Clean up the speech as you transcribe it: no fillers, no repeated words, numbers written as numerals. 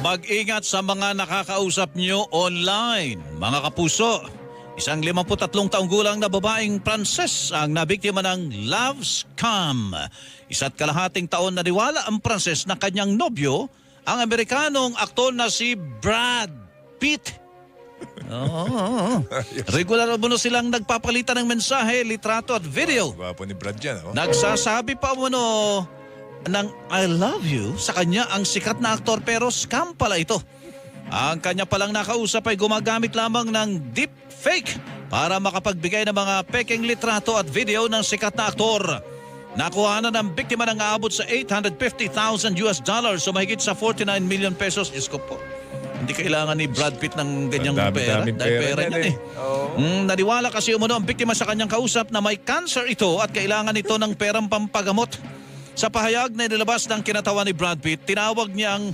Mag-ingat sa mga nakakausap nyo online, mga kapuso. Isang 53 taong gulang na babaeng Pranses ang nabiktima ng love scam. Isa't kalahating taon na niwala ang Pranses na kanyang nobyo, ang Amerikanong aktor na si Brad Pitt. Oo. Regular mo silang nagpapalitan ng mensahe, litrato at video. Gwapo ni Brad yan, oh. Nagsasabi pa umano ng I love you sa kanya ang sikat na aktor pero scam pala ito. Ang kanya palang nakausap ay gumagamit lamang ng deep fake para makapagbigay ng mga peking litrato at video ng sikat na aktor. Nakuha na ng biktima ng aabot sa $850,000 o mahigit sa 49 million pesos. Diyos ko po. Hindi kailangan ni Brad Pitt ng ganyang pera. Dahil pera niya eh. Naniwala kasi umano ang biktima sa kanyang kausap na may cancer ito at kailangan ito ng perang pampagamot. Sa pahayag na nilabas ng kinatawan ni Brad Pitt, tinawag niyang